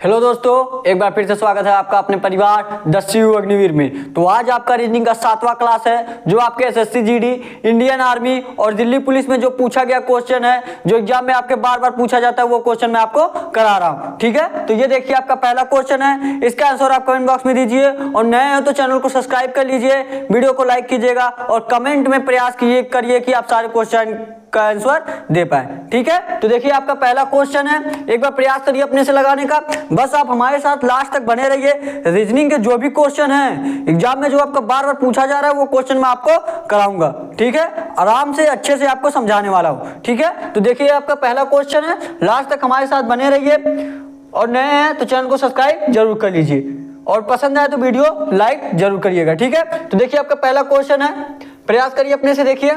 Hello दोस्तों, एक बार फिर से स्वागत है आपका अपने परिवार द शिव अग्निवीर में। तो आज आपका रीजनिंग का 7वां क्लास है, जो आपके एसएससी जीडी, इंडियन आर्मी और दिल्ली पुलिस में जो पूछा गया क्वेश्चन है, जो एग्जाम में आपके बार बार पूछा जाता है, वो क्वेश्चन मैं आपको करा रहा हूँ। ठीक है, तो ये देखिए आपका पहला क्वेश्चन है। इसका आंसर आप कमेंट बॉक्स में दीजिए और नए हैं तो चैनल को सब्सक्राइब कर लीजिए, वीडियो को लाइक कीजिएगा और कमेंट में प्रयास करिए कि आप सारे क्वेश्चन का आंसर दे पाए। ठीक है, तो देखिए आपका पहला क्वेश्चन है, एक बार प्रयास करिए अपने से लगाने का। बस आप हमारे साथ लास्ट तक बने रहिए। रीजनिंग के जो भी क्वेश्चन हैं एग्जाम में जो आपका बार बार पूछा जा रहा है, वो क्वेश्चन मैं आपको कराऊंगा। ठीक है, आराम से अच्छे से आपको समझाने वाला हूं। ठीक है, तो देखिए आपका पहला क्वेश्चन है, लास्ट तक हमारे साथ बने रहिए और नए हैं तो चैनल को सब्सक्राइब जरूर कर लीजिए और पसंद आए तो वीडियो लाइक जरूर करिएगा। ठीक है, तो देखिए आपका पहला क्वेश्चन है, प्रयास करिए अपने से। देखिए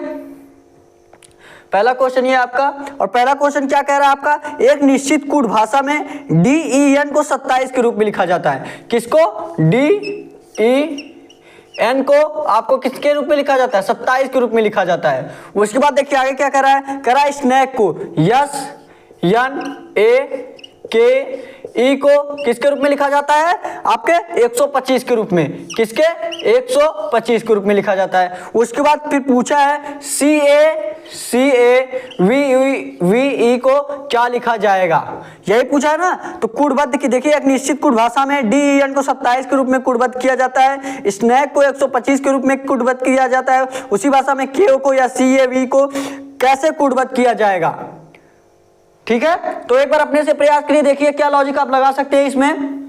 पहला क्वेश्चन ये आपका, और पहला क्वेश्चन क्या कह रहा है आपका, एक निश्चित कूट भाषा में DEN को 27 के रूप में लिखा जाता है। किसको? DEN को आपको किसके रूप में लिखा जाता है? 27 के रूप में लिखा जाता है। उसके बाद देखिए आगे क्या कर रहा है, कह रहा है स्नैक को SNAKE को किसके रूप में लिखा जाता है? आपके 125 के रूप में। किसके? 125 के रूप में लिखा जाता है। उसके बाद फिर पूछा है CAVE को क्या लिखा जाएगा, यही पूछा है ना। तो कूटबद्ध की देखिए, एक निश्चित कूट भाषा में DEN को 27 के रूप में कूटबद्ध किया जाता है, स्नैक को 125 के रूप में कूटबद्ध किया जाता है। उसी भाषा में KO को या CAVE को कैसे कूटबद्ध किया जाएगा? ठीक है, तो एक बार अपने से प्रयास करिए, देखिए क्या लॉजिक आप लगा सकते हैं इसमें।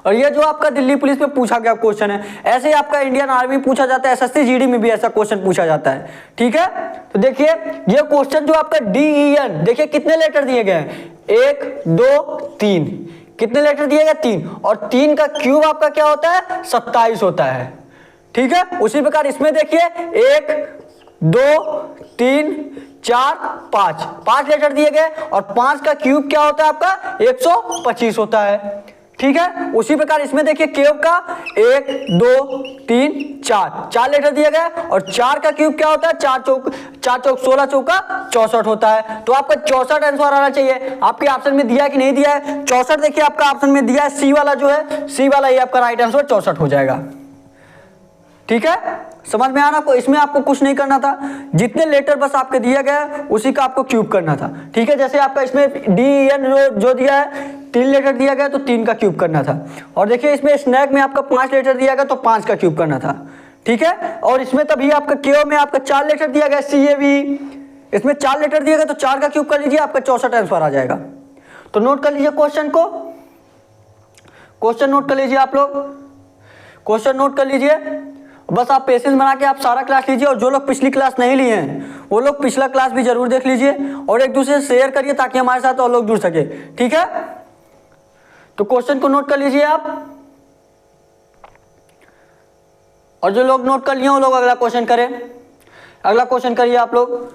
और ये जो आपका दिल्ली पुलिस में पूछा गया क्वेश्चन है, ऐसे ही आपका इंडियन आर्मी पूछा जाता है, एसएससी जीडी में भी ऐसा क्वेश्चन पूछा जाता है। ठीक है, तो देखिए ये क्वेश्चन जो आपका DEN, देखिए कितने लेटर दिए गए हैं, 1 2 3, कितने लेटर दिए गए? 3, और 3 का क्यूब आपका क्या होता है? 27 होता है। ठीक है, उसी प्रकार इसमें देखिए 1 2 3 4 5, 5 लेटर दिए गए और 5 का क्यूब क्या होता है आपका? 125 होता है। ठीक है, उसी प्रकार इसमें देखिए क्यूब का 1 2 3 4 लेटर दिए गए और 4 का क्यूब क्या होता है? 4 चौक 16 चौका 64 होता है। तो आपका 64 आंसर आना चाहिए। आपके ऑप्शन में दिया है कि नहीं दिया है? 64 देखिए आपका ऑप्शन में दिया है, सी वाला जो है, सी वाला ये आपका राइट आंसर 64 हो जाएगा। ठीक है, समझ में आना को, इसमें आपको कुछ नहीं करना था, जितने लेटर बस आपके दिए गए उसी का आपको क्यूब करना था। ठीक है, जैसे आपका इसमें DEN जो दिया है 3 लेटर दिया गया तो 3 का क्यूब करना था। और देखिए इसमें स्नैक में आपका 5 लेटर दिया गया तो 5 का क्यूब करना था। ठीक है, और इसमें तभी आपका KO में आपका 4 लेटर दिया गया, CAVE इसमें 4 लेटर दिया गया तो 4 का क्यूब कर लीजिए, आपका 64 आंसर आ जाएगा। तो नोट कर लीजिए क्वेश्चन को, क्वेश्चन नोट कर लीजिए आप लोग, क्वेश्चन नोट कर लीजिए। बस आप पेशेंस बना के आप सारा क्लास लीजिए, और जो लोग पिछली क्लास नहीं लिए हैं वो लोग पिछला क्लास भी जरूर देख लीजिए और एक दूसरे से शेयर करिए ताकि हमारे साथ और लोग जुड़ सके। ठीक है, तो क्वेश्चन को नोट कर लीजिए आप, और जो लोग नोट कर लिए वो लोग अगला क्वेश्चन करें। अगला क्वेश्चन करिए आप लोग,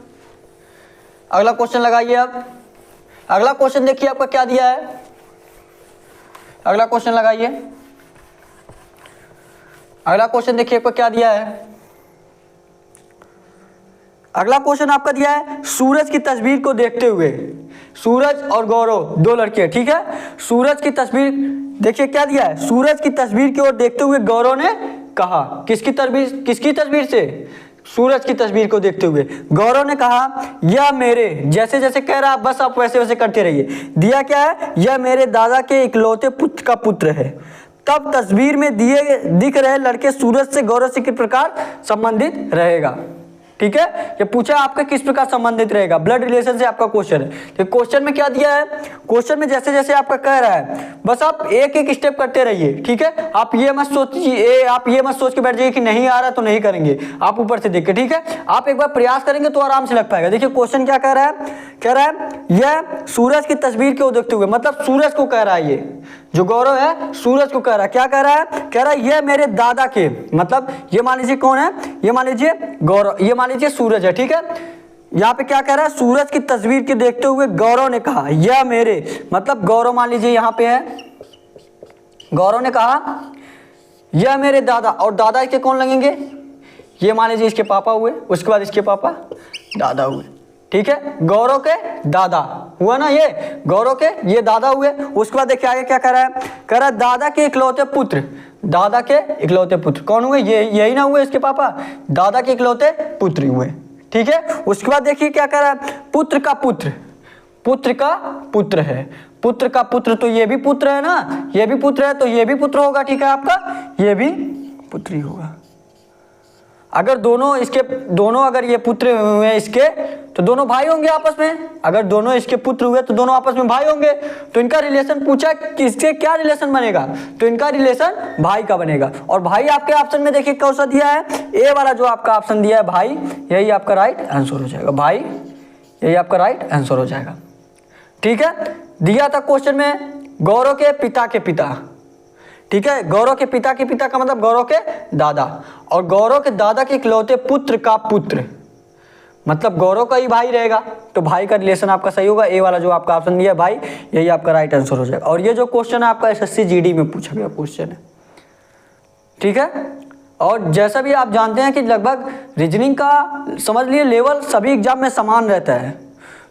अगला क्वेश्चन लगाइए आप। अगला क्वेश्चन देखिए आपका क्या दिया है, अगला क्वेश्चन लगाइए। अगला क्वेश्चन देखिए आपको क्या दिया है। अगला क्वेश्चन आपका दिया है, सूरज की तस्वीर को देखते हुए, सूरज और गौरव 2 लड़के। ठीक है, सूरज की तस्वीर देखिए क्या दिया है, सूरज की तस्वीर की ओर देखते हुए गौरव ने कहा, किसकी तस्वीर से? सूरज की तस्वीर को देखते हुए गौरव ने कहा, यह मेरे, जैसे जैसे कह रहा है बस आप वैसे वैसे करते रहिए। दिया क्या है, यह मेरे दादा के इकलौते पुत्र का पुत्र है। तब तस्वीर में दिख रहे लड़के सूरज से गौरव से किस प्रकार संबंधित रहेगा? ठीक है, ये पूछा आपके किस प्रकार संबंधित रहेगा, ब्लड रिलेशन से आपका क्वेश्चन है। तो क्वेश्चन में क्या दिया है, क्वेश्चन में जैसे जैसे आपका कह रहा है बस आप एक एक स्टेप करते रहिए। ठीक है, आप ये मत सोच के बैठ जाइए कि नहीं आ रहा तो नहीं करेंगे, आप ऊपर से देख के। ठीक है, आप एक बार प्रयास करेंगे तो आराम से लग पाएगा। देखिए क्वेश्चन क्या कह रहा है, यह सूरज की तस्वीर को देखते हुए, मतलब सूरज को कह रहा है, ये जो गौरव है सूरज को कह रहा है। क्या कह रहा है, कह रहा है यह मेरे दादा के, मतलब ये मान लीजिए कौन है, ये मान लीजिए गौरव, ये मान लीजिए सूरज है। ठीक है, यहाँ पे क्या कह रहा है, सूरज की तस्वीर के देखते हुए गौरव ने कहा, यह मेरे, मतलब गौरव मान लीजिए यहाँ पे है, गौरव ने कहा यह मेरे दादा, और दादा के कौन लगेंगे, ये मान लीजिए इसके पापा हुए, उसके बाद इसके पापा दादा हुए। ठीक है, गौरव के दादा हुआ ना, ये गौरव के ये दादा हुए। उसके बाद देखिए आगे क्या कर रहा है, कह रहा दादा के इकलौते पुत्र, दादा के इकलौते पुत्र कौन हुए? ये यही ना हुए इसके पापा, दादा के इकलौते पुत्र हुए। ठीक है, उसके बाद देखिए क्या कह रहा है, पुत्र का पुत्र, पुत्र का पुत्र है, पुत्र का पुत्र तो ये भी पुत्र है ना, ये भी पुत्र है तो ये भी पुत्र होगा। ठीक है, आपका ये भी पुत्र ही होगा। अगर दोनों इसके दोनों अगर ये पुत्र हुए इसके तो दोनों भाई होंगे आपस में, अगर दोनों इसके पुत्र हुए तो दोनों आपस में भाई होंगे। तो इनका रिलेशन पूछा किससे क्या रिलेशन बनेगा, तो इनका रिलेशन भाई का बनेगा। और भाई आपके ऑप्शन में देखिए कौन सा दिया है, ए वाला जो आपका ऑप्शन दिया है भाई, यही आपका राइट आंसर हो जाएगा। भाई यही आपका राइट आंसर हो जाएगा। ठीक है, दिया था क्वेश्चन में गौरव के पिता के पिता। ठीक है, गौरव के पिता का मतलब गौरव के दादा, और गौरव के दादा के इकलौते पुत्र का पुत्र मतलब गौरव का ही भाई रहेगा। तो भाई का रिलेशन आपका सही होगा, ए वाला जो आपका ऑप्शन दिया है भाई, यही आपका राइट आंसर हो जाएगा। और ये जो क्वेश्चन है आपका एसएससी जीडी में पूछा गया क्वेश्चन है। ठीक है, और जैसा भी आप जानते हैं कि लगभग रीजनिंग का समझ लिए लेवल सभी एग्जाम में समान रहता है।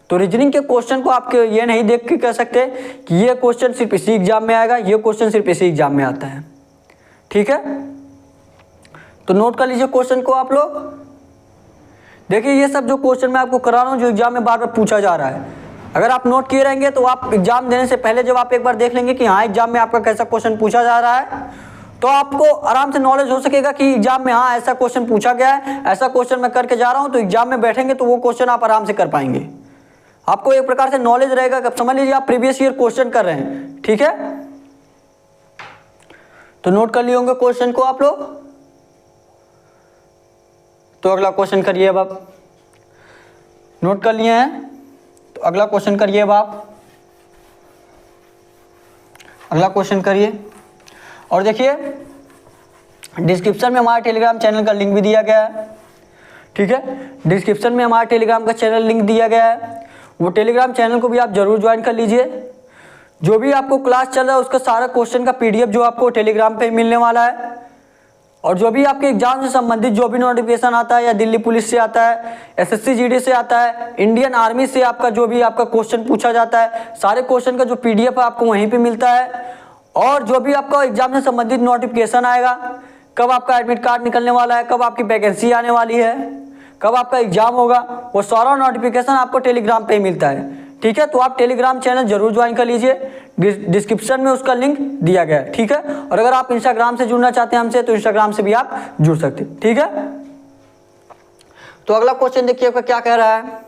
तो रीजनिंग के क्वेश्चन को आपके ये नहीं देख के कह सकते कि ये क्वेश्चन सिर्फ इसी एग्जाम में आएगा, ये क्वेश्चन सिर्फ इसी एग्जाम में आता है। ठीक है, तो नोट कर लीजिए क्वेश्चन को आप लोग। देखिए ये सब जो क्वेश्चन मैं आपको करा रहा हूँ जो एग्जाम में बार बार पूछा जा रहा है, अगर आप नोट किए रहेंगे तो आप एग्जाम देने से पहले जब आप एक बार देख लेंगे कि हाँ एग्जाम में आपका कैसा क्वेश्चन पूछा जा रहा है, तो आपको आराम से नॉलेज हो सकेगा कि एग्जाम में हाँ ऐसा क्वेश्चन पूछा गया है, ऐसा क्वेश्चन मैं करके जा रहा हूँ। तो एग्जाम में बैठेंगे तो वो क्वेश्चन आप आराम से कर पाएंगे, आपको एक प्रकार से नॉलेज रहेगा। अब समझ लीजिए आप प्रीवियस ईयर क्वेश्चन कर रहे हैं। ठीक है, तो नोट कर लिए होंगे क्वेश्चन को आप लोग। तो अगला क्वेश्चन करिए अब आप, नोट कर लिए हैं तो अगला क्वेश्चन करिए अब आप, अगला क्वेश्चन करिए। और देखिए डिस्क्रिप्शन में हमारे टेलीग्राम चैनल का लिंक भी दिया गया है। ठीक है, डिस्क्रिप्शन में हमारे टेलीग्राम का चैनल लिंक दिया गया है, वो टेलीग्राम चैनल को भी आप जरूर ज्वाइन कर लीजिए। जो भी आपको क्लास चल रहा है उसका सारा क्वेश्चन का पीडीएफ जो आपको टेलीग्राम पे मिलने वाला है। और जो भी आपके एग्जाम से संबंधित जो भी नोटिफिकेशन आता है, या दिल्ली पुलिस से आता है, एसएससी जीडी से आता है, इंडियन आर्मी से आपका जो भी आपका क्वेश्चन पूछा जाता है, सारे क्वेश्चन का जो पीडीएफ है आपको वहीं पे मिलता है। और जो भी आपका एग्जाम से संबंधित नोटिफिकेशन आएगा, कब आपका एडमिट कार्ड निकलने वाला है, कब आपकी वैकेंसी आने वाली है, कब आपका एग्जाम होगा, वो सारा नोटिफिकेशन आपको टेलीग्राम पे ही मिलता है। ठीक है, तो आप टेलीग्राम चैनल जरूर ज्वाइन कर लीजिए, डिस्क्रिप्शन में उसका लिंक दिया गया है। ठीक है, और अगर आप इंस्टाग्राम से जुड़ना चाहते हैं हमसे तो इंस्टाग्राम से भी आप जुड़ सकते हैं। ठीक है, तो अगला क्वेश्चन देखिए आपका क्या कह रहा है।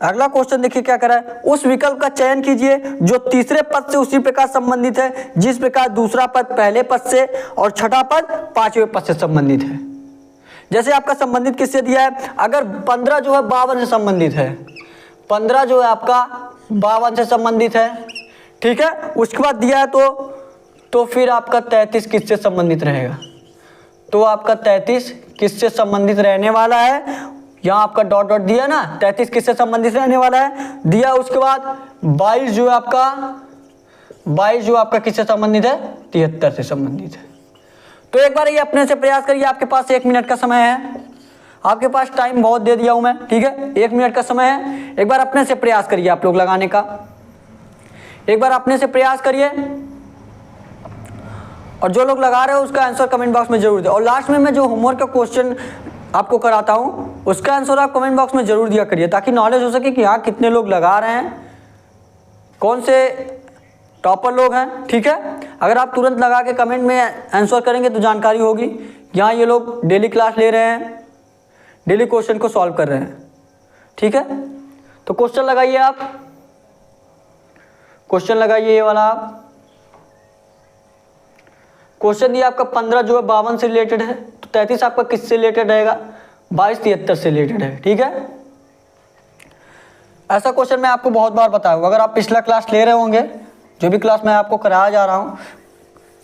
अगला क्वेश्चन देखिए क्या कह रहा है, उस विकल्प का चयन कीजिए जो तीसरे पद से उसी प्रकार संबंधित है जिस प्रकार दूसरा पद पहले पद से और छठा पद पांचवें पद से संबंधित है। जैसे आपका संबंधित किससे दिया है, अगर 15 जो है 52 से संबंधित है, 15 जो है आपका 52 से संबंधित है। ठीक है, उसके बाद दिया है तो फिर आपका 33 किससे संबंधित रहेगा, तो आपका 33 किससे संबंधित रहने वाला है, यहाँ आपका डॉट डॉट दिया ना, 33 किससे संबंधित रहने वाला है दिया। उसके बाद 22 जो है आपका किससे संबंधित है, 73 से संबंधित है। तो एक बार ये अपने से प्रयास करिए, आपके पास 1 मिनट का समय है, आपके पास टाइम बहुत दे दिया हूं मैं। ठीक है, 1 मिनट का समय है, एक बार अपने से प्रयास करिए आप लोग लगाने का, एक बार अपने से प्रयास करिए। और जो लोग लगा रहे हो उसका आंसर कमेंट बॉक्स में जरूर दे। और लास्ट में मैं जो होमवर्क का क्वेश्चन आपको कराता हूं उसका आंसर आप कमेंट बॉक्स में जरूर दिया करिए, ताकि नॉलेज हो सके कि हाँ कितने लोग लगा रहे हैं, कौन से टॉपर लोग हैं। ठीक है, अगर आप तुरंत लगा के कमेंट में आंसर करेंगे तो जानकारी होगी यहाँ ये लोग डेली क्लास ले रहे हैं, डेली क्वेश्चन को सॉल्व कर रहे हैं। ठीक है, तो क्वेश्चन लगाइए आप, क्वेश्चन लगाइए ये वाला आप। क्वेश्चन दिया आपका 15 जो है 52 से रिलेटेड है, तो 33 आपका किससे रिलेटेड रहेगा, 22 73 से रिलेटेड है। ठीक है, ऐसा क्वेश्चन मैं आपको बहुत बार बताया हूँ, अगर आप पिछला क्लास ले रहे होंगे, जो भी क्लास मैं आपको कराया जा रहा हूँ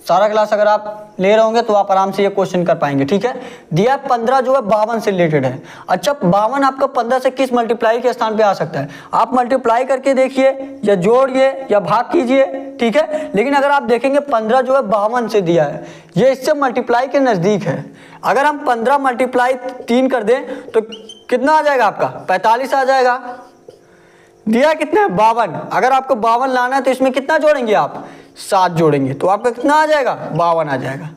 सारा क्लास अगर आप ले रहे होंगे तो आप आराम से ये क्वेश्चन कर पाएंगे। ठीक है, दिया 15 जो है 52 से रिलेटेड है। अच्छा 52 आपका 15 से किस मल्टीप्लाई के स्थान पे आ सकता है, आप मल्टीप्लाई करके देखिए या जोड़िए या भाग कीजिए। ठीक है, लेकिन अगर आप देखेंगे 15 जो है 52 से दिया है, ये इससे मल्टीप्लाई के नज़दीक है। अगर हम 15 मल्टीप्लाई 3 कर दें तो कितना आ जाएगा आपका, 45 आ जाएगा। दिया कितना है 52, अगर आपको 52 लाना है तो इसमें कितना जोड़ेंगे आप, 7 जोड़ेंगे तो आपका कितना आ जाएगा, 52 आ जाएगा।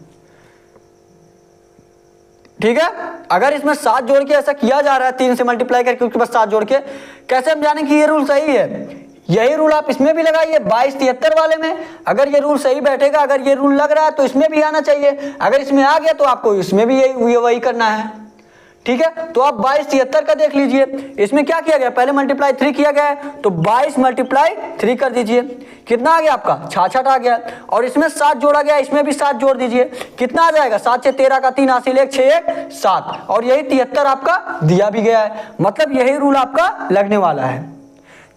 ठीक है, अगर इसमें 7 जोड़ के ऐसा किया जा रहा है 3 से मल्टीप्लाई करके उसके बाद 7 जोड़ के, कैसे हम जाने कि ये रूल सही है? यही रूल आप इसमें भी लगाइए 2273 वाले में। अगर ये रूल सही बैठेगा, अगर ये रूल लग रहा है तो इसमें भी आना चाहिए, अगर इसमें आ गया तो आपको इसमें भी वही करना है। ठीक है, तो आप 2273 का देख लीजिए, इसमें क्या किया गया, पहले मल्टीप्लाई 3 किया गया है तो 22 मल्टीप्लाई 3 कर दीजिए, कितना आ गया आपका 66 आ गया। और इसमें 7 जोड़ा गया, इसमें भी 7 जोड़ दीजिए, कितना आ जाएगा 7 6 13 का 3 हासिल 1 6 1 7, और यही 73 आपका दिया भी गया है, मतलब यही रूल आपका लगने वाला है।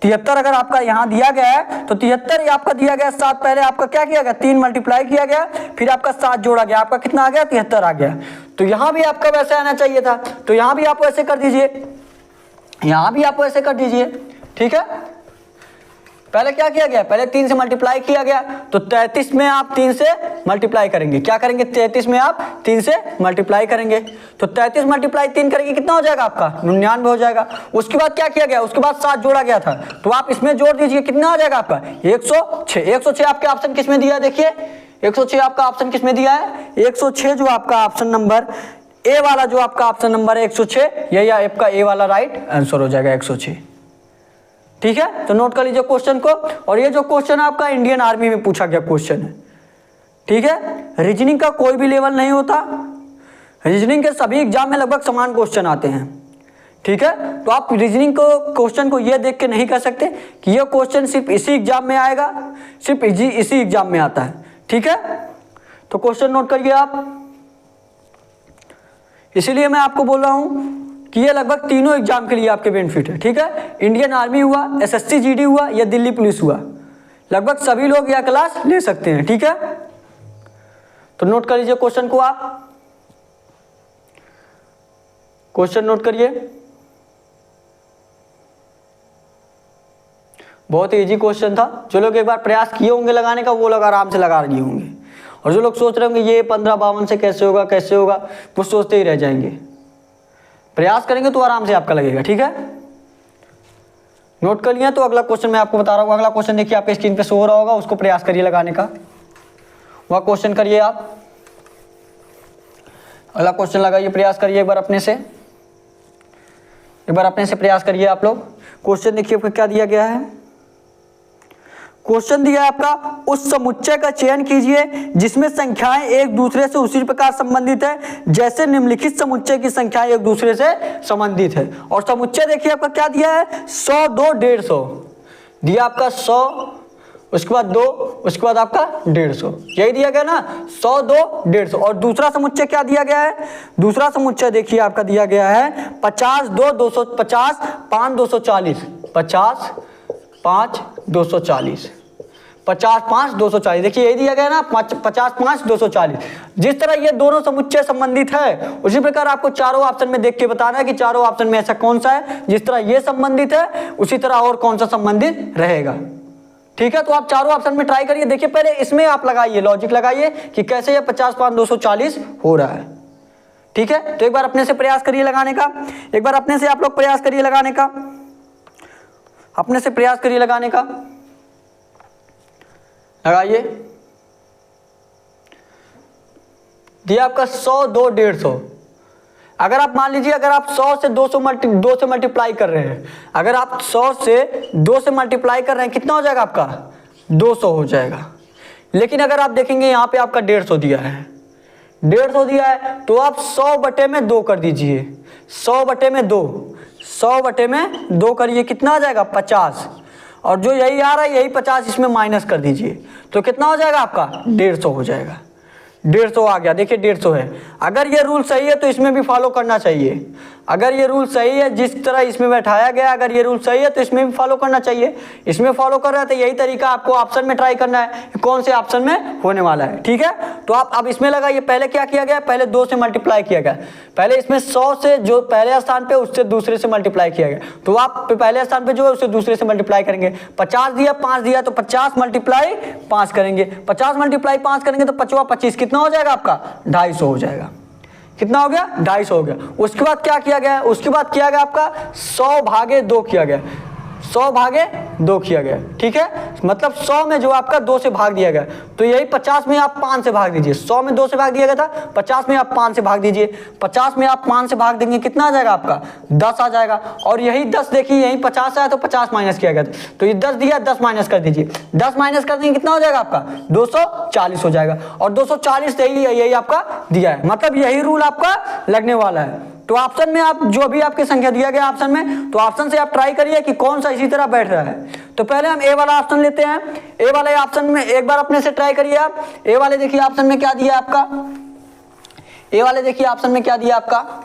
73 अगर आपका यहाँ दिया गया है तो 73 आपका दिया गया 7, पहले आपका क्या किया गया 3 मल्टीप्लाई किया गया, फिर आपका 7 जोड़ा गया, आपका कितना आ गया 73 आ गया। तो यहाँ भी आपका वैसे आना चाहिए था, तो यहाँ भी आप वैसे कर दीजिए, यहाँ भी आप वैसे कर दीजिए। ठीक है, पहले क्या किया गया, पहले 3 से मल्टीप्लाई किया गया तो 33 में आप 3 से मल्टीप्लाई करेंगे, क्या करेंगे 33 में आप 3 से मल्टीप्लाई करेंगे, तो 33 मल्टीप्लाई 3 करेंगे कितना हो जाएगा आपका 99 हो जाएगा। उसके बाद क्या किया गया, उसके बाद 7 जोड़ा गया था तो आप इसमें जोड़ दीजिए, कितना आ जाएगा आपका 106। 106 आपके ऑप्शन किस में दिया है, देखिए 106 आपका ऑप्शन किस में दिया है, 106 जो आपका ऑप्शन नंबर ए वाला, जो आपका ऑप्शन नंबर है 106, यही आपका ए वाला राइट आंसर हो जाएगा 106। ठीक है, तो नोट कर लीजिए क्वेश्चन को, और ये जो क्वेश्चन आपका इंडियन आर्मी में पूछा गया क्वेश्चन है। ठीक है, रीजनिंग का कोई भी लेवल नहीं होता, रीजनिंग के सभी एग्जाम में लगभग समान क्वेश्चन आते हैं। ठीक है, तो आप रीजनिंग को क्वेश्चन को ये देख के नहीं कह सकते कि ये क्वेश्चन सिर्फ इसी एग्जाम में आएगा, सिर्फ इसी एग्जाम में आता है। ठीक है, तो क्वेश्चन नोट करिए आप, इसीलिए मैं आपको बोल रहा हूं कि ये लगभग तीनों एग्जाम के लिए आपके बेनिफिट है। ठीक है, इंडियन आर्मी हुआ, एसएससी जीडी हुआ या दिल्ली पुलिस हुआ, लगभग सभी लोग यह क्लास ले सकते हैं। ठीक है, तो नोट कर लीजिए क्वेश्चन को, आप क्वेश्चन नोट करिए, बहुत इजी क्वेश्चन था। जो लोग एक बार प्रयास किए होंगे लगाने का वो लोग आराम से लगा रहे होंगे, और जो लोग सोच रहे होंगे ये 1552 से कैसे होगा कैसे होगा, वो सोचते ही रह जाएंगे। प्रयास करेंगे तो आराम से आपका लगेगा। ठीक है, नोट कर लिया, तो अगला क्वेश्चन मैं आपको बता रहा हूँ। अगला क्वेश्चन देखिए आपके स्क्रीन पे शो हो रहा होगा, उसको प्रयास करिए लगाने का, वह क्वेश्चन करिए आप, अगला क्वेश्चन लगाइए, प्रयास करिए एक बार अपने से, एक बार अपने से प्रयास करिए आप लोग। क्वेश्चन देखिए क्या दिया गया है, क्वेश्चन दिया है आपका, उस समुच्चय का चयन कीजिए जिसमें संख्याएं एक दूसरे से उसी प्रकार संबंधित है जैसे निम्नलिखित समुच्चय की संख्याएं एक दूसरे से संबंधित है। और समुच्चय देखिए आपका क्या दिया है, 100 2 150 दिया आपका, 100 उसके बाद 2 उसके बाद आपका 150, यही दिया गया ना 100 2 150। और दूसरा समुच्चय क्या दिया गया है, दूसरा समुच्चय देखिए आपका दिया गया है 50 2 250 5 240, 50 5 240, 50 5 240, देखिए यही दिया गया ना 50 5 240। जिस तरह ये दोनों समुच्चय संबंधित है उसी प्रकार आपको चारों ऑप्शन में देख के बताना है कि चारों ऑप्शन में ऐसा कौन सा है, जिस तरह ये संबंधित है उसी तरह और कौन सा संबंधित रहेगा। ठीक है, तो आप चारों ऑप्शन में ट्राई करिए। देखिए पहले इसमें आप लगाइए, लॉजिक लगाइए कि कैसे ये 50 5 240 हो रहा है। ठीक है, तो एक बार अपने से प्रयास करिए लगाने का, एक बार अपने से आप लोग प्रयास करिए लगाने का, अपने से प्रयास करिए लगाने का, लगाइए। दिया आपका 100 2 150। अगर आप मान लीजिए अगर आप 100 से 2 से मल्टीप्लाई कर रहे हैं, अगर आप 100 से 2 से मल्टीप्लाई कर रहे हैं कितना हो जाएगा आपका 200 हो जाएगा। लेकिन अगर आप देखेंगे यहाँ पे आपका 150 दिया है, 150 दिया है तो आप 100 बटे में 2 कर दीजिए, 100 बटे में 2, 100 बटे में 2 करिए, कितना आ जाएगा 50, और जो यही आ रहा है यही 50 इसमें माइनस कर दीजिए तो कितना हो जाएगा आपका 150 हो जाएगा। 150 आ गया, देखिए 150 है। अगर ये रूल सही है तो इसमें भी फॉलो करना चाहिए, अगर ये रूल सही है जिस तरह इसमें बैठाया गया, अगर ये रूल सही है तो इसमें भी फॉलो करना चाहिए। इसमें फॉलो कर रहे हैं तो यही तरीका आपको ऑप्शन में ट्राई करना है कि कौन से ऑप्शन में होने वाला है। ठीक है, तो आप अब इसमें लगाइए, पहले क्या किया गया, पहले 2 से मल्टीप्लाई किया गया, पहले इसमें 100 से जो पहले स्थान पे उससे दूसरे से मल्टीप्लाई किया गया, तो आप पहले स्थान पे जो है उससे दूसरे से मल्टीप्लाई करेंगे। 50 दिया 5 दिया तो 50 मल्टीप्लाई 5 करेंगे, 50 मल्टीप्लाई 5 करेंगे तो 5 25 कितना हो जाएगा आपका 250 हो जाएगा। कितना हो गया 250 हो गया। उसके बाद क्या किया गया, उसके बाद किया गया आपका 100 भागे 2 किया गया, 100 भागे 2 किया गया, ठीक है। मतलब 100 में जो आपका 2 से भाग दिया गया, तो यही 50 में आप 5 से भाग दीजिए। 100 में 2 से भाग दिया गया था, 50 में आप 5 से भाग दीजिए। 50 में आप 5 से भाग देंगे, कितना आ जाएगा आपका 10 आ जाएगा। और यही 10 देखिए, यही 50 आया तो 50 माइनस किया गया था, तो ये 10 दिया, 10 माइनस कर दीजिए। 10 माइनस कर देंगे, कितना हो जाएगा आपका 240 हो जाएगा। और 240 यही आपका दिया है, मतलब यही रूल आपका लगने वाला है। तो ऑप्शन में आप जो भी आपकी संख्या दिया गया ऑप्शन में, तो ऑप्शन से आप ट्राई करिए कि कौन सा इसी तरह बैठ रहा है। तो पहले हम ए वाला ऑप्शन लेते हैं। ए वाले ऑप्शन में एक बार अपने से ट्राई करिए आप। ए वाले देखिए ऑप्शन में क्या दिया आपका, ए वाले देखिए ऑप्शन में क्या दिया आपका,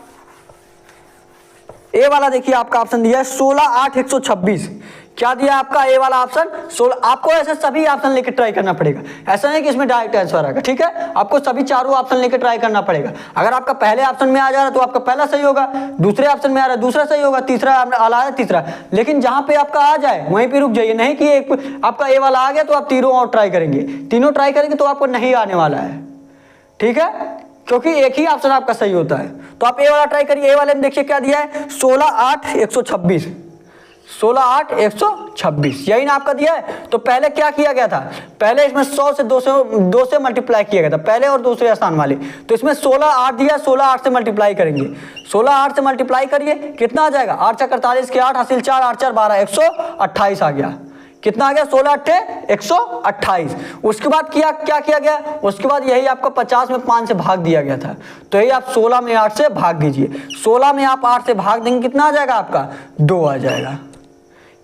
ए वाला देखिए आपका ऑप्शन दिया है 16, 8, 126। क्या दिया आपका ए वाला ऑप्शन 16। आपको ऐसे सभी ऑप्शन लेके ट्राई करना पड़ेगा, ऐसा नहीं कि इसमें डायरेक्ट आंसर आएगा, ठीक है। आपको सभी चारों ऑप्शन लेके ट्राई करना पड़ेगा। अगर आपका पहले ऑप्शन में आ जा रहा है तो आपका पहला सही होगा, दूसरे ऑप्शन में आ रहा है दूसरा सही होगा, तीसरा आ रहा है तीसरा। लेकिन जहां पे आपका आ जाए वहीं पे रुक जाइए, नहीं कि एक आपका ए वाला आ गया तो आप तीनों और ट्राई करेंगे। तीनों ट्राई करेंगे तो आपको नहीं आने वाला है, ठीक है, क्योंकि एक ही ऑप्शन आपका सही होता है। तो आप ए वाला ट्राई करिए। ए वाले में देखिए क्या दिया है 16, 8, 126। 16, 8, 126 यही ना आपका दिया है। तो पहले क्या किया गया था, पहले इसमें 100 से 2 से मल्टीप्लाई किया गया था, पहले और दूसरे स्थान वाले। तो इसमें 16, 8 दिया, 16, 8 से मल्टीप्लाई करेंगे। 16, 8 से मल्टीप्लाई करिए, कितना आ जाएगा 8 × 48 के 8 हासिल 4, 8 × 4 12, 128 आ गया। कितना आ गया 16, 8, 128। उसके बाद क्या किया गया, उसके बाद यही आपको 50 में 5 से भाग दिया गया था, तो यही आप 16 में 8 से भाग दीजिए। 16 में आप 8 से भाग देंगे, कितना आ जाएगा आपका 2 आ जाएगा।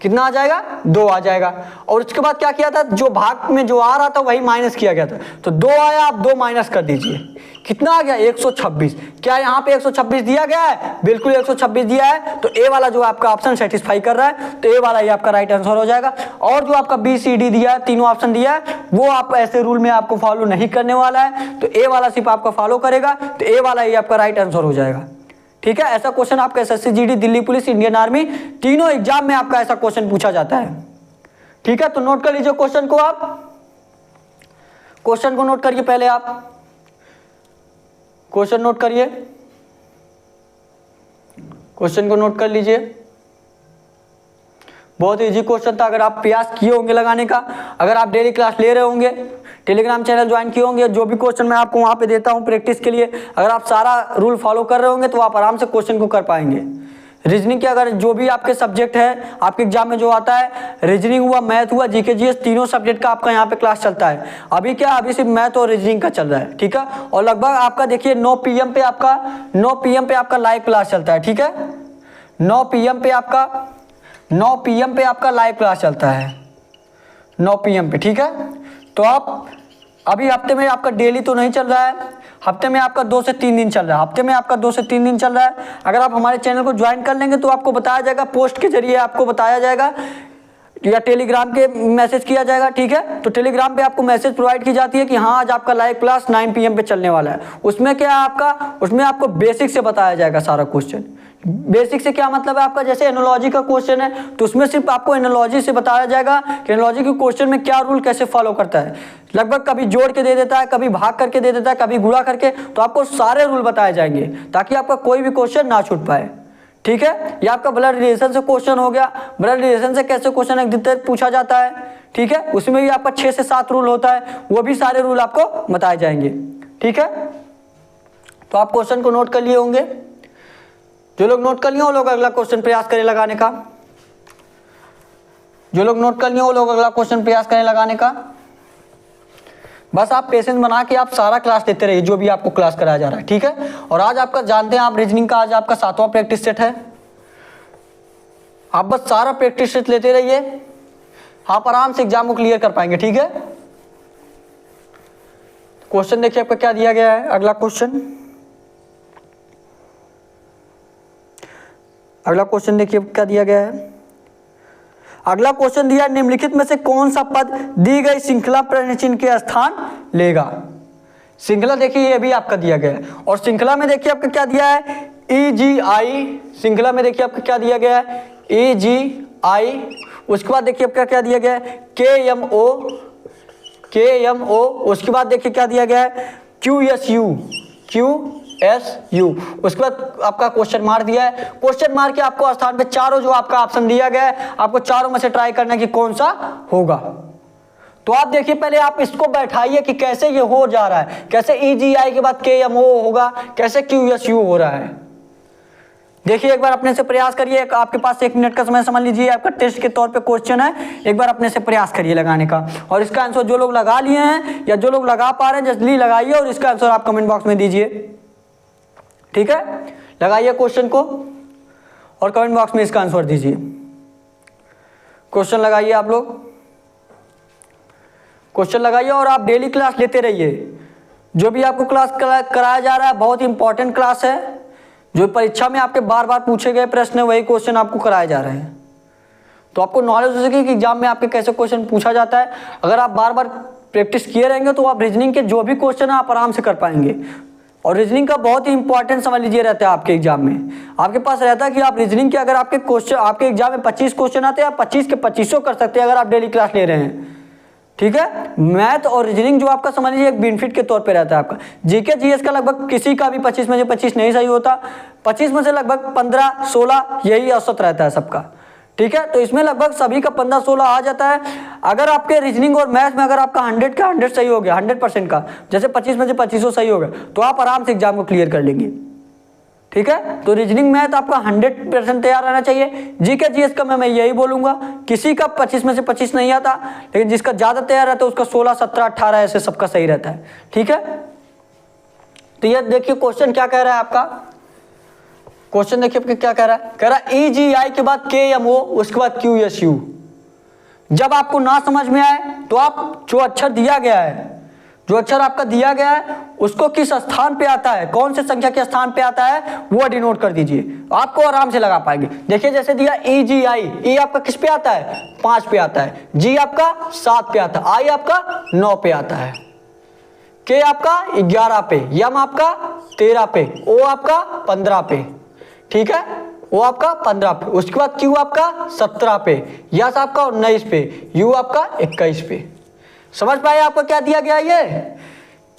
कितना आ जाएगा 2 आ जाएगा। और उसके बाद क्या किया था, जो भाग में जो आ रहा था वही माइनस किया गया था, तो 2 आया, आप 2 माइनस कर दीजिए, कितना आ गया 126। क्या यहाँ पे 126 दिया गया है, बिल्कुल 126 दिया है। तो ए वाला जो आपका ऑप्शन सेटिस्फाई कर रहा है, तो ए वाला ही आपका राइट आंसर हो जाएगा। और जो आपका बी सी डी दिया है, तीनों ऑप्शन दिया है, वो आप ऐसे रूल में आपको फॉलो नहीं करने वाला है, तो ए वाला सिर्फ आपका फॉलो करेगा, तो ए वाला ही आपका राइट आंसर हो जाएगा, ठीक है। ऐसा क्वेश्चन आपका SSC GD, Delhi police, Indian army, तीनों एग्जाम में आपका ऐसा क्वेश्चन पूछा जाता है, ठीक है। तो नोट कर लीजिए क्वेश्चन को, आप क्वेश्चन को नोट करिए, पहले आप क्वेश्चन नोट करिए, क्वेश्चन को नोट कर लीजिए। बहुत इजी क्वेश्चन था, अगर आप प्रयास किए होंगे लगाने का, अगर आप डेली क्लास ले रहे होंगे, टेलीग्राम चैनल ज्वाइन किए होंगे, जो भी क्वेश्चन मैं आपको वहां पे देता हूं प्रैक्टिस के लिए, अगर आप सारा रूल फॉलो कर रहे होंगे तो आप आराम से क्वेश्चन को कर पाएंगे। रीजनिंग के अगर जो भी आपके सब्जेक्ट है आपके एग्जाम में जो आता है, रीजनिंग हुआ, मैथ हुआ, जीके जीएस, तीनों सब्जेक्ट का आपका यहाँ पे क्लास चलता है। अभी क्या, अभी सिर्फ मैथ और रीजनिंग का चल रहा है, ठीक है। और लगभग आपका देखिए 9 PM पे आपका लाइव क्लास चलता है, ठीक है। 9 PM पे आपका लाइव क्लास चलता है, 9 PM पे, ठीक है। तो आप अभी हफ्ते में आपका डेली तो नहीं चल रहा है, हफ्ते में आपका 2 से 3 दिन चल रहा है, हफ्ते में आपका 2 से 3 दिन चल रहा है। अगर आप हमारे चैनल को ज्वाइन कर लेंगे तो आपको बताया जाएगा, पोस्ट के जरिए आपको बताया जाएगा या टेलीग्राम के मैसेज किया जाएगा, ठीक है। तो टेलीग्राम पे आपको मैसेज प्रोवाइड की जाती है कि हाँ आज आपका लाइव क्लास 9 PM पे चलने वाला है। उसमें क्या है आपका, उसमें आपको बेसिक से बताया जाएगा सारा क्वेश्चन। बेसिक से क्या मतलब है आपका, जैसे एनोलॉजी का क्वेश्चन है तो उसमें सिर्फ आपको एनोलॉजी से बताया जाएगा कि एनोलॉजी के क्वेश्चन में क्या रूल कैसे फॉलो करता है। लगभग कभी जोड़ के दे देता है, कभी भाग करके दे देता है, कभी गुणा करके, तो आपको सारे रूल बताए जाएंगे ताकि आपका कोई भी क्वेश्चन ना छूट पाए, ठीक है। ये आपका ब्लड रिलेशन से क्वेश्चन हो गया, ब्लड रिलेशन से कैसे क्वेश्चन अधिकतर पूछा जाता है, ठीक है। उसमें भी आपका 6 से 7 रूल होता है, वो भी सारे रूल आपको बताए जाएंगे, ठीक है। तो आप क्वेश्चन को नोट कर लिए होंगे, जो लोग नोट कर लिए वो लोग अगला क्वेश्चन प्रयास करें लगाने का, जो लोग नोट कर लिए वो लोग अगला क्वेश्चन प्रयास करें लगाने का। बस आप पेशेंस बना के आप सारा क्लास लेते रहिए जो भी आपको क्लास कराया जा रहा है, ठीक है। और आज आपका जानते हैं आप रीजनिंग का आज आपका 7वां प्रैक्टिस सेट है, आप बस सारा प्रैक्टिस सेट लेते रहिए, आप आराम से एग्जाम को क्लियर कर पाएंगे, ठीक है। क्वेश्चन देखिए आपका क्या दिया गया है, अगला क्वेश्चन देखिए क्या दिया गया है। अगला क्वेश्चन दिया है, निम्नलिखित में से कौन सा पद दी गई श्रृंखला प्रश्न चिन्ह के स्थान लेगा। श्रृंखला देखिए ये भी आपका दिया गया है, और श्रृंखला में देखिए आपका क्या दिया है EGI, श्रृंखला में देखिए आपका क्या दिया गया है EGI। उसके बाद देखिए आपका क्या दिया गया है KMO। उसके बाद देखिए क्या दिया गया है QSU। SU। उसके बाद आपका क्वेश्चन मार्क दिया है, क्वेश्चन मार्क के आपको स्थान पे चारों जो आपका ऑप्शन दिया गया है, आपको चारों में से ट्राई करना कि कौन सा होगा। तो आप देखिए पहले आप इसको बैठाइए कि कैसे ये हो जा रहा है, कैसे EGI के बाद KMO होगा, कैसे QSU हो रहा है। देखिए एक बार अपने से प्रयास करिए, आपके पास 1 मिनट का समय समझ लीजिए, आपका टेस्ट के तौर पे क्वेश्चन है, एक बार अपने से प्रयास करिए लगाने का। और इसका आंसर जो लोग लगा लिए हैं या जो लोग लगा पा रहे हैं जल्दी लगाइए और इसका आंसर आप कमेंट बॉक्स में दीजिए। ठीक है, लगाइए क्वेश्चन को और कमेंट बॉक्स में इसका आंसर दीजिए। क्वेश्चन लगाइए, आप लोग क्वेश्चन लगाइए और आप डेली क्लास लेते रहिए। जो भी आपको क्लास कराया जा रहा है बहुत इंपॉर्टेंट क्लास है, जो परीक्षा में आपके बार बार पूछे गए प्रश्न वही क्वेश्चन आपको कराए जा रहे हैं। तो आपको नॉलेज हो सके कि एग्जाम में आपके कैसे क्वेश्चन पूछा जाता है। अगर आप बार बार प्रैक्टिस किए रहेंगे तो आप रीजनिंग के जो भी क्वेश्चन है आप आराम से कर पाएंगे। और रीजनिंग का बहुत ही इंपॉर्टेंट समझ लीजिए रहता है आपके एग्जाम में। आपके पास रहता है कि आप रीजनिंग के अगर आपके क्वेश्चन आपके एग्जाम में 25 क्वेश्चन आते हैं, आप 25 के 25 कर सकते हैं अगर आप डेली क्लास ले रहे हैं। ठीक है, मैथ और रीजनिंग जो आपका समझ लीजिए एक बेनिफिट के तौर पे रहता है आपका। जीके जीएस का लगभग किसी का भी 25 में से 25 नहीं सही होता, 25 में से लगभग 15-16 यही औसत रहता है सबका। ठीक है, तो इसमें लगभग सभी का 15-16 आ जाता है। अगर आपके रीजनिंग और मैथ में अगर आपका 100 का 100 सही हो गया, 100% का, जैसे 25 में से 25 सही हो गया, तो आप आराम से एग्जाम को क्लियर कर लेंगे। ठीक है, तो रीजनिंग मैथ आपका 100% तैयार रहना चाहिए। जीके जीएस का मैं यही बोलूंगा, किसी का 25 में से 25 नहीं आता, लेकिन जिसका ज्यादा तैयार रहता है उसका 16, 17, 18 ऐसे सबका सही रहता है। ठीक है, तो ये देखिए क्वेश्चन क्या कह रहा है आपका। क्वेश्चन देखिए क्या कह रहा है, कह रहा है EGI के बाद KMO, उसके बाद QSU। जब आपको ना समझ में आए तो आप जो अक्षर दिया गया है, जो अक्षर आपका दिया गया है उसको किस स्थान पे आता है, कौन से संख्या के स्थान पे आता है वो डिनोट कर दीजिए, आपको आराम से लगा पाएंगे। देखिए जैसे दिया EGI, E आपका किस पे आता है, 5 पे आता है, G आपका 7 पे आता है, I आपका 9 पे आता है, K आपका 11 पे, M आपका 13 पे, O आपका 15 पे। ठीक है, O आपका 15 पे, उसके बाद Q आपका 17 पे, S आपका 19 पे, U आपका 21 पे। समझ पाए आपको क्या दिया गया, ये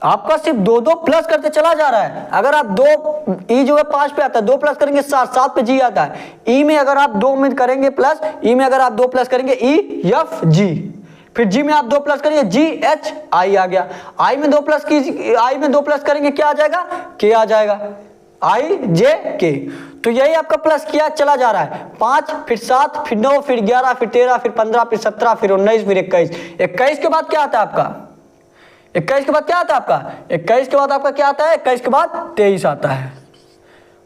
आपका सिर्फ 2-2 प्लस करते चला जा रहा है। अगर आप 2 E जो है 5 पे आता है, 2 प्लस करेंगे 7 पे G आता है। E में अगर आप 2 में करेंगे प्लस, E में अगर आप 2 प्लस करेंगे E F G, फिर G में आप 2 प्लस करेंगे G H I आ गया। I में 2 प्लस करेंगे क्या आ जाएगा, K आ जाएगा, I J K। तो यही आपका प्लस किया चला जा रहा है, 5 फिर 7 फिर 9 फिर 11 फिर 13 फिर 15 फिर 17 फिर 19 फिर 21। 21 के बाद क्या आता है आपका, 21 के बाद क्या आता है आपका, 21 के बाद आपका क्या आता है, 21 के बाद 23 आता है,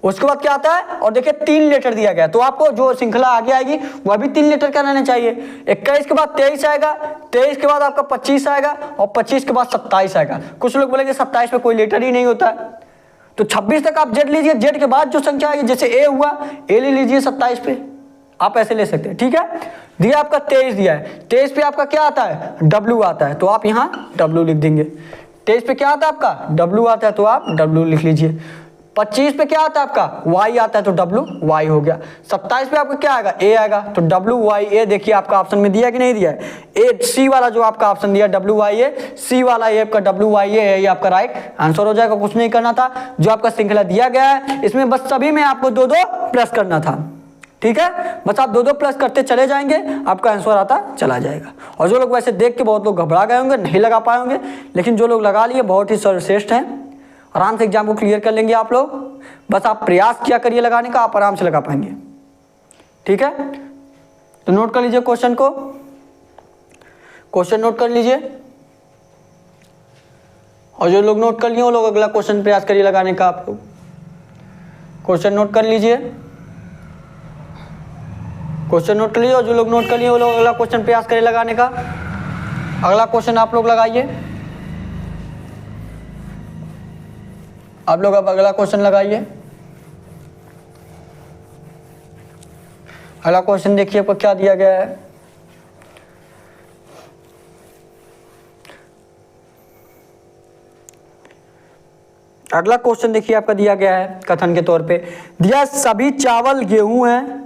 उसके बाद क्या आता है। और देखिए 3 लेटर दिया गया, तो आपको जो श्रृंखला आगे आएगी वह भी 3 लेटर का रहना चाहिए। 21 के बाद 23 आएगा, 23 के बाद आपका 25 आएगा और 25 के बाद 27 आएगा। कुछ लोग बोलेंगे 27 में कोई लेटर ही नहीं होता है, तो 26 तक आप जेड लीजिए, जेड के बाद जो संख्या आएगी, जैसे ए हुआ, ए ले लीजिए 27 पे, आप ऐसे ले सकते हैं। ठीक है, दिया आपका 23 दिया है, 23 पे आपका क्या आता है, W आता है, तो आप यहाँ W लिख देंगे। 23 पे क्या आता है आपका, W आता है, तो आप W लिख लीजिए। 25 पे क्या आता है आपका, Y आता है, तो W Y हो गया। 27 पे आपका क्या आएगा, A आएगा, तो W Y A। देखिए आपका ऑप्शन में दिया कि नहीं दिया है, A C वाला जो आपका ऑप्शन दिया W Y A, C वाला ये आपका W Y A है, ये आपका राइट आंसर हो जाएगा। कुछ नहीं करना था, जो आपका श्रृंखला दिया गया है इसमें बस सभी में आपको 2-2 प्लस करना था। ठीक है, बस आप 2-2 प्लस करते चले जाएंगे, आपका आंसर आता चला जाएगा। और जो लोग वैसे देख के बहुत लोग घबरा गए होंगे, नहीं लगा पाए होंगे, लेकिन जो लोग लगा लिए बहुत ही सर्वश्रेष्ठ हैं, आराम से एग्जाम को क्लियर कर लेंगे आप लोग। बस आप प्रयास किया करिए लगाने का, आप आराम से लगा पाएंगे। ठीक है, तो नोट कर लीजिए क्वेश्चन को, क्वेश्चन नोट कर लीजिए। और जो लोग नोट कर लिए वो लोग अगला क्वेश्चन प्रयास करिए लगाने का। आप लोग क्वेश्चन नोट कर लीजिए, क्वेश्चन नोट कर लीजिए। और जो लोग नोट कर लिए वो लोग अगला क्वेश्चन प्रयास करिए लगाने का। अगला क्वेश्चन आप लोग लगाइए, आप लोग अब अगला क्वेश्चन लगाइए। अगला क्वेश्चन देखिए आपको क्या दिया गया है। अगला क्वेश्चन देखिए आपका दिया गया है कथन के तौर पे, दिया सभी चावल गेहूं हैं,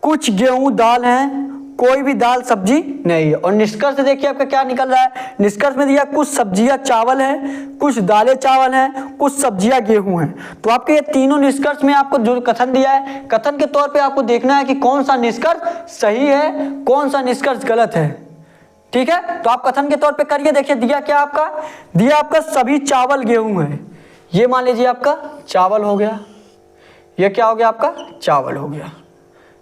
कुछ गेहूं दाल हैं कोई भी दाल सब्जी नहीं है। और निष्कर्ष देखिए आपका क्या निकल रहा है, निष्कर्ष में दिया कुछ सब्जियां चावल है, कुछ दालें चावल हैं, कुछ सब्जियां गेहूं हैं। तो आपके ये तीनों निष्कर्ष में आपको जो कथन दिया है, कथन के तौर पे आपको देखना है कि कौन सा निष्कर्ष सही है, कौन सा निष्कर्ष गलत है। ठीक है, तो आप कथन के तौर पे करिए। देखिए दिया क्या आपका, दिया आपका सभी चावल गेहूं है। ये मान लीजिए आपका चावल हो गया, ये क्या हो गया आपका चावल हो गया।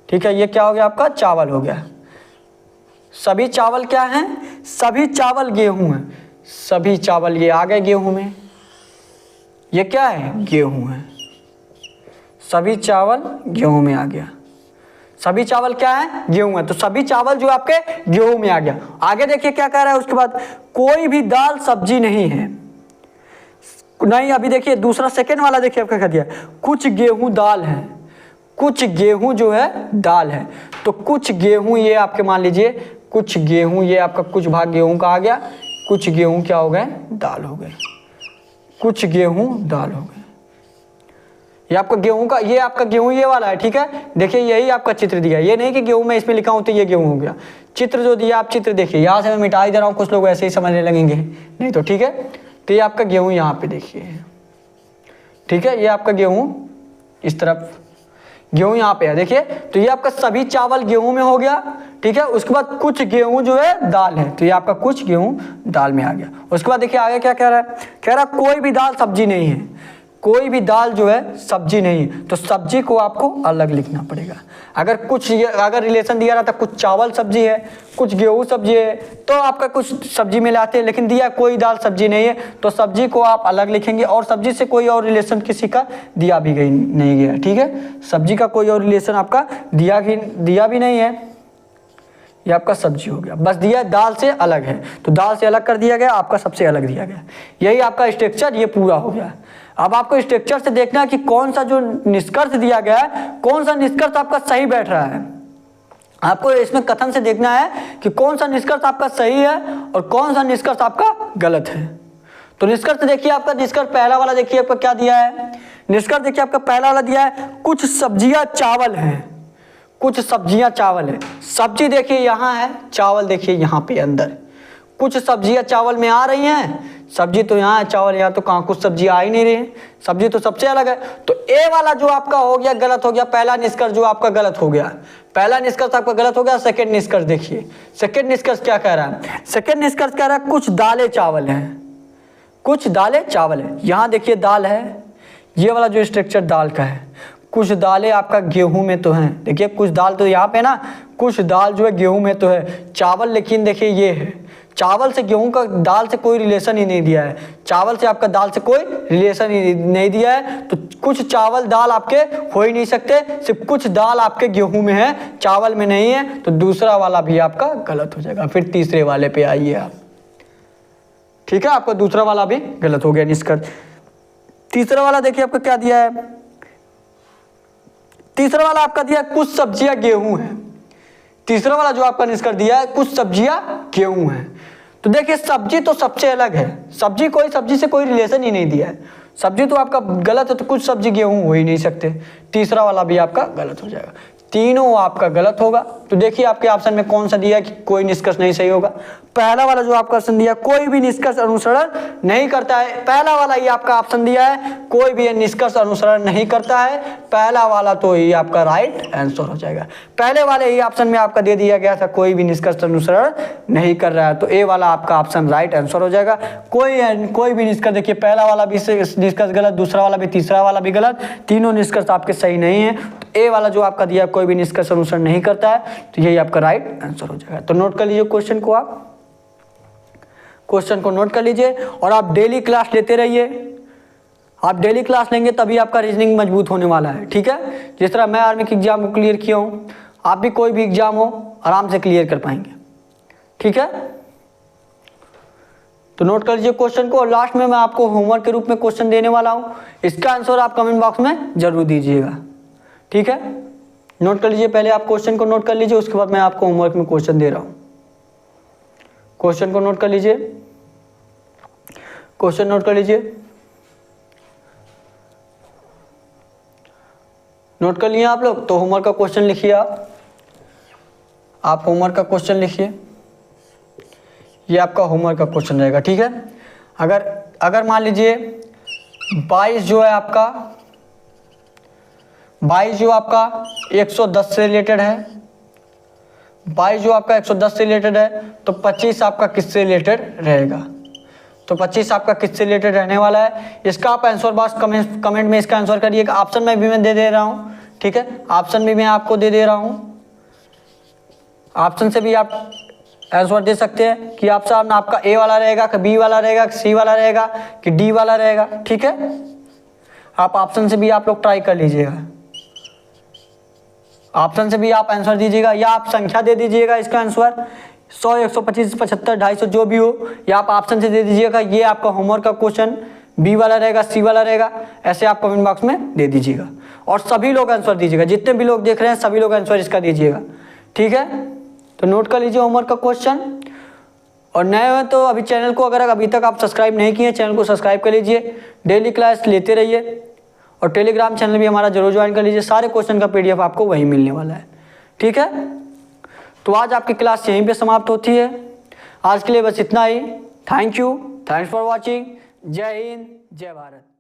ठीक है, ये क्या हो गया आपका चावल हो गया। सभी चावल क्या हैं, सभी चावल गेहूं हैं। सभी चावल ये आ गए गेहूं में, ये क्या है गेहूं है। सभी चावल गेहूं में आ गया, सभी चावल क्या है गेहूं है। तो सभी चावल जो आपके गेहूं में आ गया। आगे देखिए क्या कह रहा है उसके बाद, कोई भी दाल सब्जी नहीं है। नहीं, अभी देखिए दूसरा सेकंड वाला देखिए आपका क्या दिया, कुछ गेहूं दाल है, कुछ गेहूं जो है दाल है। तो कुछ गेहूं ये आपके मान लीजिए, कुछ गेहूं ये आपका कुछ भाग गेहूं का आ गया, कुछ गेहूं क्या हो गए दाल हो गए, कुछ गेहूं दाल हो गए। ये आपका गेहूं का, ये आपका गेहूं ये वाला है। ठीक है, देखिए यही आपका चित्र दिया है, ये नहीं कि गेहूं मैं इसमें लिखा हूं तो ये गेहूं हो गया। चित्र जो दिया आप चित्र देखिए, यहाँ से मैं मिटा ही दे रहा हूँ, कुछ लोग ऐसे ही समझने लगेंगे नहीं तो। ठीक है, तो ये आपका गेहूं यहाँ पे देखिए। ठीक है, ये आपका गेहूं इस तरफ, गेहूं यहाँ पे है देखिए। तो ये आपका सभी चावल गेहूं में हो गया। ठीक है, उसके बाद कुछ गेहूं जो है दाल है, तो ये आपका कुछ गेहूं दाल में आ गया। उसके बाद देखिए आगे क्या कह रहा है, कह रहा कोई भी दाल सब्जी नहीं है। कोई भी दाल जो है सब्जी नहीं है, तो सब्जी को आपको अलग लिखना पड़ेगा। अगर कुछ अगर रिलेशन दिया रहता कुछ चावल सब्जी है, कुछ गेहूं सब्जी है, तो आपका कुछ सब्जी में लाते हैं। लेकिन दिया कोई दाल सब्जी नहीं है, तो सब्जी को आप अलग लिखेंगे। और सब्जी से कोई और रिलेशन किसी का दिया भी नहीं गया। ठीक है, सब्जी का कोई और रिलेशन आपका दिया भी नहीं है, ये आपका सब्जी हो गया। बस दिया दाल से अलग है, तो दाल से अलग कर दिया गया, आपका सबसे अलग दिया गया। यही आपका स्ट्रक्चर ये पूरा हो गया। अब आपको स्ट्रक्चर से देखना है कि कौन सा जो निष्कर्ष दिया गया है, कौन सा निष्कर्ष आपका सही बैठ रहा है। आपको इसमें कथन से देखना है कि कौन सा निष्कर्ष आपका सही है और कौन सा निष्कर्ष आपका गलत है। तो निष्कर्ष देखिए आपका, निष्कर्ष पहला वाला देखिए आपका क्या दिया है, निष्कर्ष देखिए आपका पहला वाला दिया है कुछ सब्जियां चावल हैं, कुछ सब्जियां चावल है। सब्जी देखिए यहाँ है, चावल देखिए यहाँ पे अंदर। कुछ सब्जियां चावल में आ रही हैं, सब्जी तो यहाँ है, चावल यहाँ तो कहाँ कुछ सब्जी आ ही नहीं रही है, सब्जी तो सबसे अलग है। तो ए वाला जो आपका हो गया गलत हो गया, पहला निष्कर्ष जो आपका गलत हो गया, पहला निष्कर्ष आपका गलत हो गया। सेकंड निष्कर्ष देखिए, सेकंड निष्कर्ष क्या कह रहा है, सेकंड निष्कर्ष कह रहा है कुछ दालें चावल हैं, कुछ दालें चावल है। यहाँ देखिए दाल है, ये वाला जो स्ट्रक्चर दाल का है। कुछ दालें आपका गेहूं में तो हैं, देखिए कुछ दाल तो यहाँ पे ना, कुछ दाल जो है गेहूं में तो है। चावल लेकिन देखिए ये है, चावल से गेहूं का दाल से कोई रिलेशन ही नहीं दिया है, चावल से आपका दाल से कोई रिलेशन ही नहीं दिया है। तो कुछ चावल दाल आपके हो ही नहीं सकते, सिर्फ कुछ दाल आपके गेहूं में है, चावल में नहीं है। तो दूसरा वाला भी आपका गलत हो जाएगा। फिर तीसरे वाले पे आइए आप। ठीक है, आपका दूसरा वाला भी गलत हो गया निष्कर्ष। तीसरा वाला देखिए आपका क्या दिया है, तीसरा वाला आपका दिया है कुछ सब्जियां गेहूं है। तीसरा वाला जो आपका निष्कर्ष दिया है कुछ सब्जियां गेहूं है। तो देखिए सब्जी तो सबसे अलग है, सब्जी से कोई रिलेशन ही नहीं दिया है। सब्जी तो आपका गलत है, तो कुछ सब्जी गेहूं हो ही नहीं सकते। तीसरा वाला भी आपका गलत हो जाएगा, तीनों आपका गलत होगा। तो देखिए आपके ऑप्शन में कौन सा दिया कि कोई निष्कर्ष नहीं सही होगा। पहला वाला जो आपका ऑप्शन दिया कोई भी निष्कर्ष अनुसरण नहीं करता है, पहला वाला ही आपका ऑप्शन दिया है कोई भी निष्कर्ष अनुसरण नहीं करता है, पहला वाला तो ही आपका राइट आंसर हो जाएगा। पहले वाले ही ऑप्शन में आपका दे दिया गया था कोई भी निष्कर्ष अनुसरण नहीं कर रहा है, तो ए वाला आपका ऑप्शन राइट आंसर हो जाएगा। कोई भी निष्कर्ष देखिए, पहला वाला भी निष्कर्ष गलत, दूसरा वाला भी, तीसरा वाला भी गलत, तीनों निष्कर्ष आपके सही नहीं है। तो ए वाला जो आपका दिया कोई भी निष्कर्ष अनुसरण नहीं करता है, तो यही आपका राइट आंसर हो जाएगा। तो नोट कर लीजिए क्वेश्चन को, आप क्वेश्चन को नोट कर लीजिए और आप डेली क्लास लेते रहिए। आप डेली क्लास लेंगे तभी आपका रीजनिंग मजबूत होने वाला है। ठीक है, जिस तरह मैं आर्मी की एग्जाम को क्लियर किया हूँ, आप भी कोई भी एग्जाम हो आराम से क्लियर कर पाएंगे। ठीक है, तो नोट कर लीजिए क्वेश्चन को। और लास्ट में मैं आपको होमवर्क के रूप में क्वेश्चन देने वाला हूँ, इसका आंसर आप कमेंट बॉक्स में जरूर दीजिएगा। ठीक है, नोट कर लीजिए, पहले आप क्वेश्चन को नोट कर लीजिए, उसके बाद मैं आपको होमवर्क में क्वेश्चन दे रहा हूँ। क्वेश्चन को नोट कर लीजिए, क्वेश्चन नोट कर लीजिए, नोट कर लिए आप लोग, तो होमवर्क का क्वेश्चन लिखिए आप। आप होमवर्क का क्वेश्चन लिखिए, ये आपका होमवर्क का क्वेश्चन रहेगा, ठीक है। अगर मान लीजिए 22 जो है आपका 22 जो आपका 110 से रिलेटेड है, 22 जो आपका 110 से रिलेटेड है, तो 25 आपका किससे रिलेटेड रहेगा? तो 25 आपका किससे रिलेटेड रहने वाला है, इसका आप आंसर बॉक्स कमेंट में इसका आंसर करिएगा। ऑप्शन में भी मैं दे रहा हूँ, ठीक है, ऑप्शन भी मैं आपको दे रहा हूँ, ऑप्शन से भी आप आंसर दे सकते हैं कि ऑप्शन आपका ए वाला रहेगा कि बी वाला रहेगा कि सी वाला रहेगा कि डी वाला रहेगा, ठीक है। आप ऑप्शन से भी आप लोग ट्राई कर लीजिएगा, ऑप्शन से भी आप आंसर दीजिएगा, या आप संख्या दे दीजिएगा इसका आंसर 100, 125, 75, 250 जो भी हो, या आप ऑप्शन से दे दीजिएगा ये आपका होमवर्क का क्वेश्चन बी वाला रहेगा, सी वाला रहेगा, ऐसे आप कमेंट बॉक्स में दे दीजिएगा। और सभी लोग आंसर दीजिएगा, जितने भी लोग देख रहे हैं सभी लोग आंसर इसका दीजिएगा, ठीक है। तो नोट कर लीजिए होमवर्क का क्वेश्चन। और नए हैं तो अभी चैनल को अगर अभी तक आप सब्सक्राइब नहीं किए, चैनल को सब्सक्राइब कर लीजिए, डेली क्लास लेते रहिए, और टेलीग्राम चैनल भी हमारा जरूर ज्वाइन कर लीजिए, सारे क्वेश्चन का PDF आपको वहीं मिलने वाला है, ठीक है। तो आज आपकी क्लास यहीं पे समाप्त होती है, आज के लिए बस इतना ही। Thank you, thanks for watching. जय हिंद, जय भारत।